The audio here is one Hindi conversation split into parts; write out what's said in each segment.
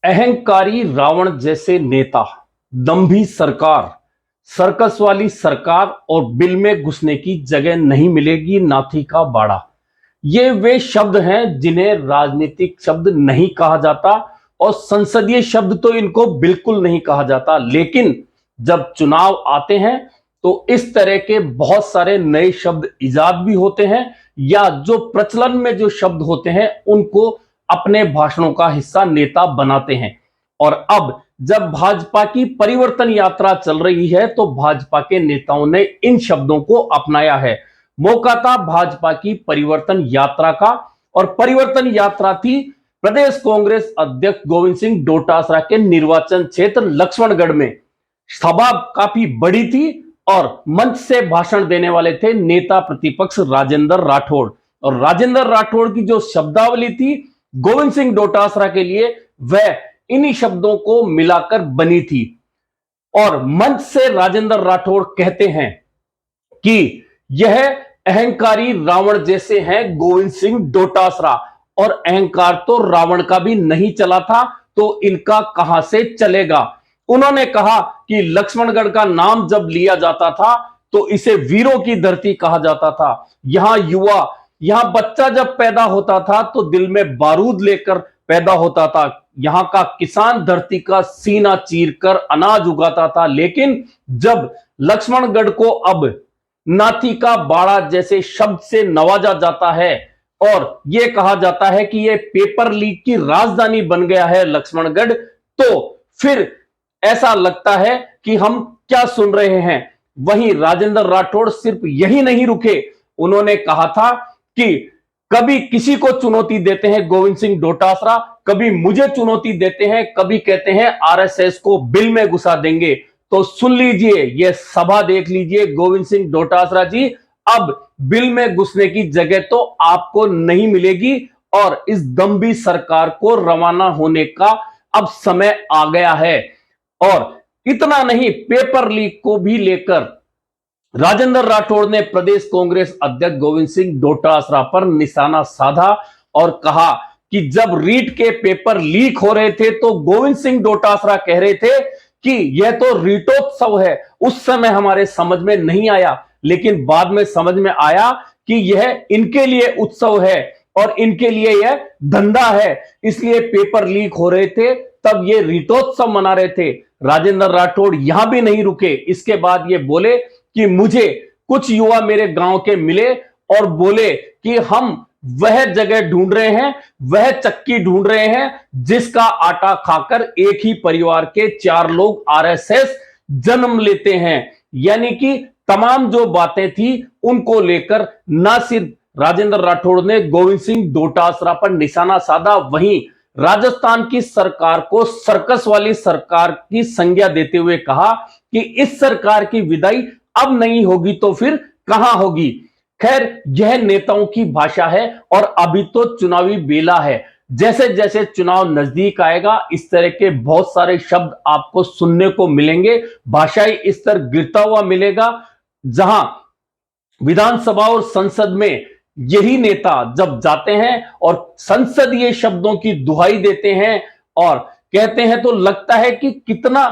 अहंकारी रावण जैसे नेता, दंभी सरकार, सर्कस वाली सरकार और बिल में घुसने की जगह नहीं मिलेगी नाथी का बाड़ा। ये वे शब्द हैं जिन्हें राजनीतिक शब्द नहीं कहा जाता और संसदीय शब्द तो इनको बिल्कुल नहीं कहा जाता। लेकिन जब चुनाव आते हैं तो इस तरह के बहुत सारे नए शब्द इजाद भी होते हैं या जो प्रचलन में जो शब्द होते हैं उनको अपने भाषणों का हिस्सा नेता बनाते हैं। और अब जब भाजपा की परिवर्तन यात्रा चल रही है तो भाजपा के नेताओं ने इन शब्दों को अपनाया है। मौका था भाजपा की परिवर्तन यात्रा का और परिवर्तन यात्रा थी प्रदेश कांग्रेस अध्यक्ष गोविंद सिंह डोटासरा के निर्वाचन क्षेत्र लक्ष्मणगढ़ में। सभा काफी बड़ी थी और मंच से भाषण देने वाले थे नेता प्रतिपक्ष राजेंद्र राठौड़। और राजेंद्र राठौड़ की जो शब्दावली थी गोविंद सिंह डोटासरा के लिए वह इन्हीं शब्दों को मिलाकर बनी थी। और मंच से राजेंद्र राठौड़ कहते हैं कि यह अहंकारी रावण जैसे हैं गोविंद सिंह डोटासरा, और अहंकार तो रावण का भी नहीं चला था तो इनका कहां से चलेगा। उन्होंने कहा कि लक्ष्मणगढ़ का नाम जब लिया जाता था तो इसे वीरों की धरती कहा जाता था। यहां बच्चा जब पैदा होता था तो दिल में बारूद लेकर पैदा होता था। यहां का किसान धरती का सीना चीरकर अनाज उगाता था। लेकिन जब लक्ष्मणगढ़ को अब नाथी का बाड़ा जैसे शब्द से नवाजा जाता है और यह कहा जाता है कि यह पेपर लीक की राजधानी बन गया है लक्ष्मणगढ़, तो फिर ऐसा लगता है कि हम क्या सुन रहे हैं। वहीं राजेंद्र राठौड़ सिर्फ यही नहीं रुके, उन्होंने कहा था कि कभी किसी को चुनौती देते हैं गोविंद सिंह डोटासरा, कभी मुझे चुनौती देते हैं, कभी कहते हैं आरएसएस को बिल में घुसा देंगे। तो सुन लीजिए, यह सभा देख लीजिए गोविंद सिंह डोटासरा जी, अब बिल में घुसने की जगह तो आपको नहीं मिलेगी और इस दंभी सरकार को रवाना होने का अब समय आ गया है। और इतना नहीं, पेपर लीक को भी लेकर राजेंद्र राठौड़ ने प्रदेश कांग्रेस अध्यक्ष गोविंद सिंह डोटासरा पर निशाना साधा और कहा कि जब रीट के पेपर लीक हो रहे थे तो गोविंद सिंह डोटासरा कह रहे थे कि यह तो रीटोत्सव है। उस समय हमारे समझ में नहीं आया, लेकिन बाद में समझ में आया कि यह इनके लिए उत्सव है और इनके लिए यह धंधा है, इसलिए पेपर लीक हो रहे थे, तब ये रीटोत्सव मना रहे थे। राजेंद्र राठौड़ यहां भी नहीं रुके, इसके बाद ये बोले कि मुझे कुछ युवा मेरे गांव के मिले और बोले कि हम वह जगह ढूंढ रहे हैं, वह चक्की ढूंढ रहे हैं जिसका आटा खाकर एक ही परिवार के 4 लोग आरएसएस जन्म लेते हैं। यानी कि तमाम जो बातें थी उनको लेकर ना सिर्फ राजेंद्र राठौड़ ने गोविंद सिंह डोटासरा पर निशाना साधा, वहीं राजस्थान की सरकार को सर्कस वाली सरकार की संज्ञा देते हुए कहा कि इस सरकार की विदाई अब नहीं होगी तो फिर कहां होगी। खैर, यह नेताओं की भाषा है और अभी तो चुनावी बेला है। जैसे जैसे चुनाव नजदीक आएगा इस तरह के बहुत सारे शब्द आपको सुनने को मिलेंगे, भाषाई स्तर गिरता हुआ मिलेगा, जहां विधानसभा और संसद में यही नेता जब जाते हैं और संसदीय शब्दों की दुहाई देते हैं और कहते हैं तो लगता है कि कितना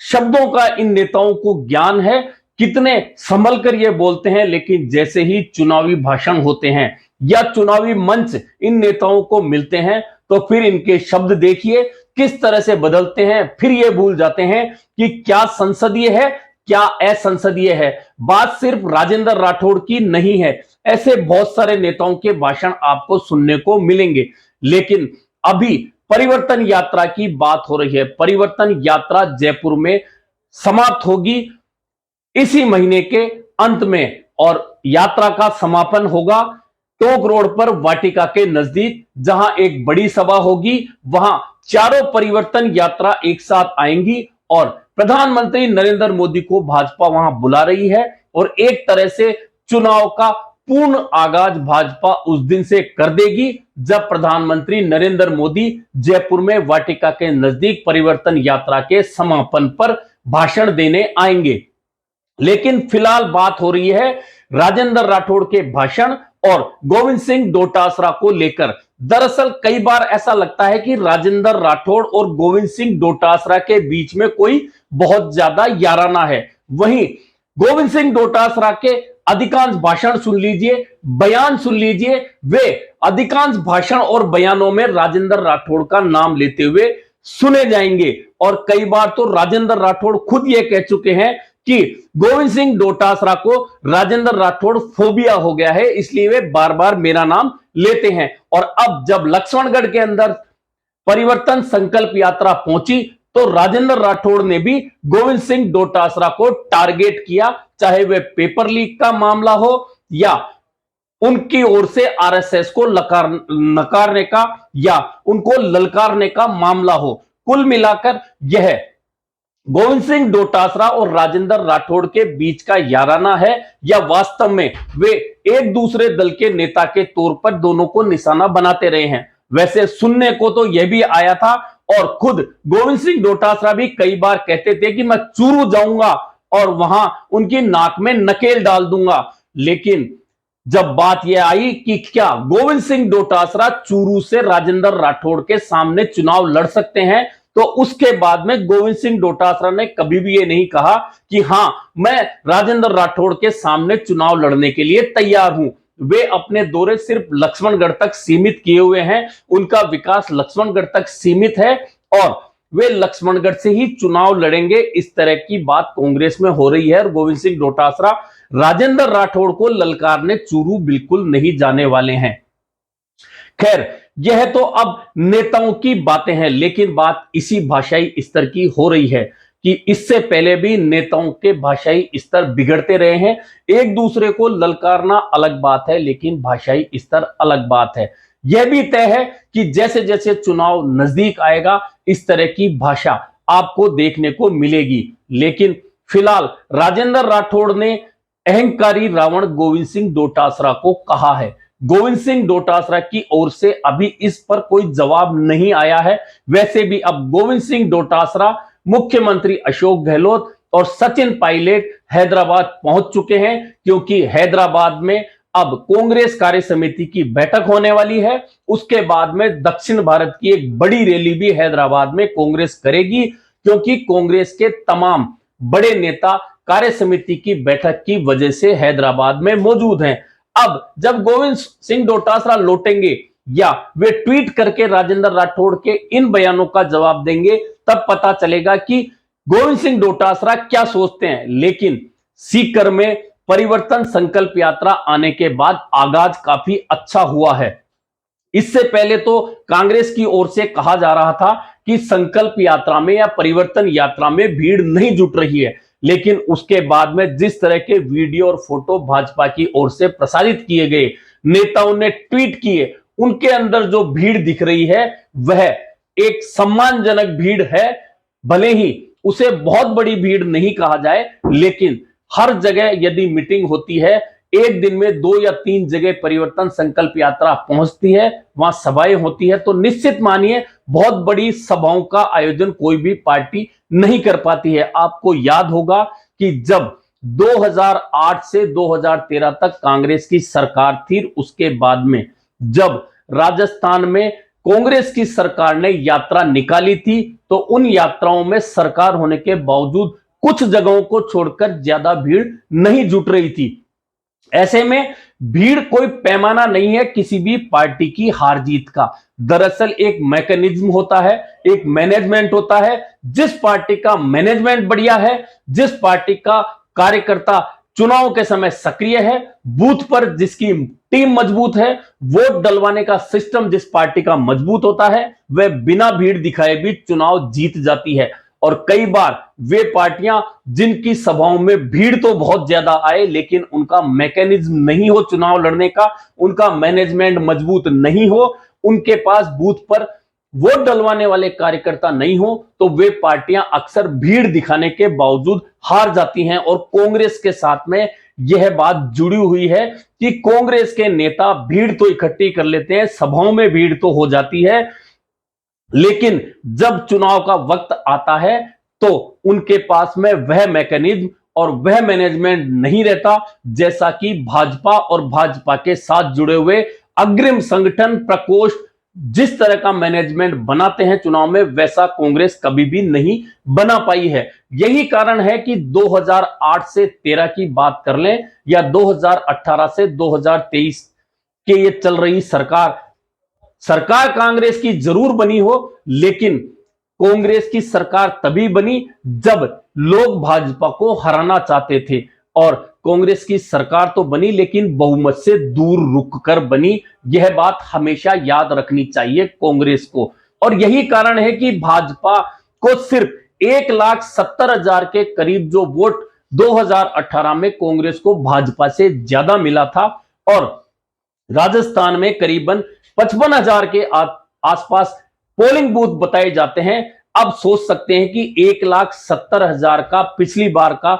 शब्दों का इन नेताओं को ज्ञान है, कितने संभल कर ये बोलते हैं। लेकिन जैसे ही चुनावी भाषण होते हैं या चुनावी मंच इन नेताओं को मिलते हैं तो फिर इनके शब्द देखिए किस तरह से बदलते हैं। फिर ये भूल जाते हैं कि क्या संसदीय है क्या असंसदीय है। बात सिर्फ राजेंद्र राठौड़ की नहीं है, ऐसे बहुत सारे नेताओं के भाषण आपको सुनने को मिलेंगे। लेकिन अभी परिवर्तन यात्रा की बात हो रही है। परिवर्तन यात्रा जयपुर में समाप्त होगी इसी महीने के अंत में और यात्रा का समापन होगा टोंक रोड पर वाटिका के नजदीक, जहां एक बड़ी सभा होगी। वहां चारों परिवर्तन यात्रा एक साथ आएंगी और प्रधानमंत्री नरेंद्र मोदी को भाजपा वहां बुला रही है और एक तरह से चुनाव का पूर्ण आगाज भाजपा उस दिन से कर देगी जब प्रधानमंत्री नरेंद्र मोदी जयपुर में वाटिका के नजदीक परिवर्तन यात्रा के समापन पर भाषण देने आएंगे। लेकिन फिलहाल बात हो रही है राजेंद्र राठौड़ के भाषण और गोविंद सिंह डोटासरा को लेकर। दरअसल कई बार ऐसा लगता है कि राजेंद्र राठौड़ और गोविंद सिंह डोटासरा के बीच में कोई बहुत ज्यादा याराना है। वहीं गोविंद सिंह डोटासरा के अधिकांश भाषण सुन लीजिए, बयान सुन लीजिए, वे अधिकांश भाषण और बयानों में राजेंद्र राठौड़ का नाम लेते हुए सुने जाएंगे। और कई बार तो राजेंद्र राठौड़ खुद ये कह चुके हैं कि गोविंद सिंह डोटासरा को राजेंद्र राठौड़ फोबिया हो गया है, इसलिए वे बार बार मेरा नाम लेते हैं। और अब जब लक्ष्मणगढ़ के अंदर परिवर्तन संकल्प यात्रा पहुंची तो राजेंद्र राठौड़ ने भी गोविंद सिंह डोटासरा को टारगेट किया, चाहे वह पेपर लीक का मामला हो या उनकी ओर से आरएसएस को नकारने का या उनको ललकारने का मामला हो। कुल मिलाकर यह गोविंद सिंह डोटासरा और राजेंद्र राठौड़ के बीच का याराना है या वास्तव में वे एक दूसरे दल के नेता के तौर पर दोनों को निशाना बनाते रहे हैं। वैसे सुनने को तो यह भी आया था और खुद गोविंद सिंह डोटासरा भी कई बार कहते थे कि मैं चूरू जाऊंगा और वहां उनकी नाक में नकेल डाल दूंगा। लेकिन जब बात यह आई कि क्या गोविंद सिंह डोटासरा चूरू से राजेंद्र राठौड़ के सामने चुनाव लड़ सकते हैं, तो उसके बाद में गोविंद सिंह डोटासरा ने कभी भी ये नहीं कहा कि हां मैं राजेंद्र राठौड़ के सामने चुनाव लड़ने के लिए तैयार हूं। वे अपने दौरे सिर्फ लक्ष्मणगढ़ तक सीमित किए हुए हैं, उनका विकास लक्ष्मणगढ़ तक सीमित है और वे लक्ष्मणगढ़ से ही चुनाव लड़ेंगे। इस तरह की बात कांग्रेस में हो रही है और गोविंद सिंह डोटासरा राजेंद्र राठौड़ को ललकारने चूरू बिल्कुल नहीं जाने वाले हैं। खैर, यह तो अब नेताओं की बातें हैं, लेकिन बात इसी भाषाई स्तर की हो रही है कि इससे पहले भी नेताओं के भाषाई स्तर बिगड़ते रहे हैं। एक दूसरे को ललकारना अलग बात है, लेकिन भाषाई स्तर अलग बात है। यह भी तय है कि जैसे जैसे चुनाव नजदीक आएगा इस तरह की भाषा आपको देखने को मिलेगी। लेकिन फिलहाल राजेंद्र राठौड़ ने अहंकारी रावण गोविंद सिंह डोटासरा को कहा है। गोविंद सिंह डोटासरा की ओर से अभी इस पर कोई जवाब नहीं आया है। वैसे भी अब गोविंद सिंह डोटासरा, मुख्यमंत्री अशोक गहलोत और सचिन पायलट हैदराबाद पहुंच चुके हैं, क्योंकि हैदराबाद में अब कांग्रेस कार्य समिति की बैठक होने वाली है। उसके बाद में दक्षिण भारत की एक बड़ी रैली भी हैदराबाद में कांग्रेस करेगी, क्योंकि कांग्रेस के तमाम बड़े नेता कार्य समिति की बैठक की वजह से हैदराबाद में मौजूद हैं। अब जब गोविंद सिंह डोटासरा लौटेंगे या वे ट्वीट करके राजेंद्र राठौड़ के इन बयानों का जवाब देंगे, तब पता चलेगा कि गोविंद सिंह डोटासरा क्या सोचते हैं। लेकिन सीकर में परिवर्तन संकल्प यात्रा आने के बाद आगाज काफी अच्छा हुआ है। इससे पहले तो कांग्रेस की ओर से कहा जा रहा था कि संकल्प यात्रा में या परिवर्तन यात्रा में भीड़ नहीं जुट रही है, लेकिन उसके बाद में जिस तरह के वीडियो और फोटो भाजपा की ओर से प्रसारित किए गए, नेताओं ने ट्वीट किए, उनके अंदर जो भीड़ दिख रही है वह एक सम्मानजनक भीड़ है। भले ही उसे बहुत बड़ी भीड़ नहीं कहा जाए, लेकिन हर जगह यदि मीटिंग होती है, एक दिन में 2 या 3 जगह परिवर्तन संकल्प यात्रा पहुंचती है, वहां सभाएं होती है, तो निश्चित मानिए बहुत बड़ी सभाओं का आयोजन कोई भी पार्टी नहीं कर पाती है। आपको याद होगा कि जब 2008 से 2013 तक कांग्रेस की सरकार थी, उसके बाद में जब राजस्थान में कांग्रेस की सरकार ने यात्रा निकाली थी, तो उन यात्राओं में सरकार होने के बावजूद कुछ जगहों को छोड़कर ज्यादा भीड़ नहीं जुट रही थी। ऐसे में भीड़ कोई पैमाना नहीं है किसी भी पार्टी की हार जीत का। दरअसल एक मैकेनिज्म होता है, एक मैनेजमेंट होता है। जिस पार्टी का मैनेजमेंट बढ़िया है, जिस पार्टी का कार्यकर्ता चुनाव के समय सक्रिय है, बूथ पर जिसकी टीम मजबूत है, वोट डलवाने का सिस्टम जिस पार्टी का मजबूत होता है, वह बिना भीड़ दिखाए भी चुनाव जीत जाती है। और कई बार वे पार्टियां जिनकी सभाओं में भीड़ तो बहुत ज्यादा आए, लेकिन उनका मैकेनिज्म नहीं हो चुनाव लड़ने का, उनका मैनेजमेंट मजबूत नहीं हो, उनके पास बूथ पर वोट डलवाने वाले कार्यकर्ता नहीं हो, तो वे पार्टियां अक्सर भीड़ दिखाने के बावजूद हार जाती हैं। और कांग्रेस के साथ में यह बात जुड़ी हुई है कि कांग्रेस के नेता भीड़ तो इकट्ठी कर लेते हैं, सभाओं में भीड़ तो हो जाती है, लेकिन जब चुनाव का वक्त आता है तो उनके पास में वह मैकेनिज्म और वह मैनेजमेंट नहीं रहता, जैसा कि भाजपा और भाजपा के साथ जुड़े हुए अग्रिम संगठन, प्रकोष्ठ जिस तरह का मैनेजमेंट बनाते हैं चुनाव में, वैसा कांग्रेस कभी भी नहीं बना पाई है। यही कारण है कि 2008 से 13 की बात कर लें या 2018 से 2023 के ये चल रही सरकार कांग्रेस की जरूर बनी हो, लेकिन कांग्रेस की सरकार तभी बनी जब लोग भाजपा को हराना चाहते थे। और कांग्रेस की सरकार तो बनी लेकिन बहुमत से दूर रुककर बनी। यह बात हमेशा याद रखनी चाहिए कांग्रेस को। और यही कारण है कि भाजपा को सिर्फ 1,70,000 के करीब जो वोट 2018 में कांग्रेस को भाजपा से ज्यादा मिला था, और राजस्थान में करीबन 55,000 के आसपास पोलिंग बूथ बताए जाते हैं। अब सोच सकते हैं कि 1,70,000 का पिछली बार का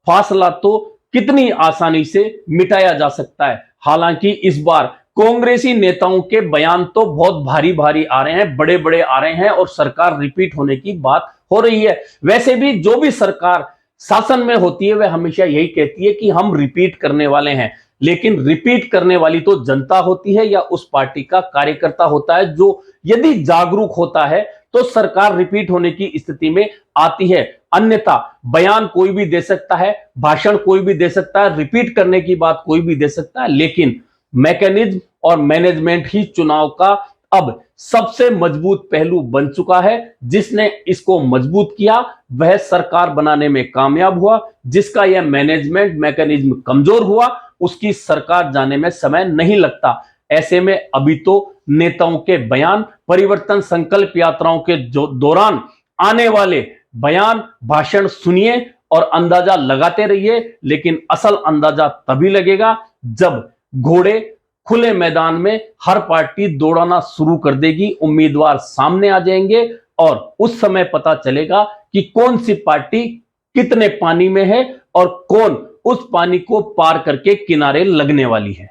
फासला तो कितनी आसानी से मिटाया जा सकता है। हालांकि इस बार कांग्रेसी नेताओं के बयान तो बहुत भारी भारी आ रहे हैं, बड़े बड़े आ रहे हैं, और सरकार रिपीट होने की बात हो रही है। वैसे भी जो भी सरकार शासन में होती है वह हमेशा यही कहती है कि हम रिपीट करने वाले हैं, लेकिन रिपीट करने वाली तो जनता होती है या उस पार्टी का कार्यकर्ता होता है, जो यदि जागरूक होता है तो सरकार रिपीट होने की स्थिति में आती है। अन्यथा बयान कोई भी दे सकता है, भाषण कोई भी दे सकता है, रिपीट करने की बात कोई भी दे सकता है, लेकिन मैकेनिज्म और मैनेजमेंट ही चुनाव का अब सबसे मजबूत पहलू बन चुका है। जिसने इसको मजबूत किया वह सरकार बनाने में कामयाब हुआ, जिसका यह मैनेजमेंट मैकेनिज्म कमजोर हुआ उसकी सरकार जाने में समय नहीं लगता। ऐसे में अभी तो नेताओं के बयान, परिवर्तन संकल्प यात्राओं के दौरान आने वाले बयान, भाषण सुनिए और अंदाजा लगाते रहिए, लेकिन असल अंदाजा तभी लगेगा जब घोड़े खुले मैदान में हर पार्टी दौड़ाना शुरू कर देगी, उम्मीदवार सामने आ जाएंगे और उस समय पता चलेगा कि कौन सी पार्टी कितने पानी में है और कौन उस पानी को पार करके किनारे लगने वाली है।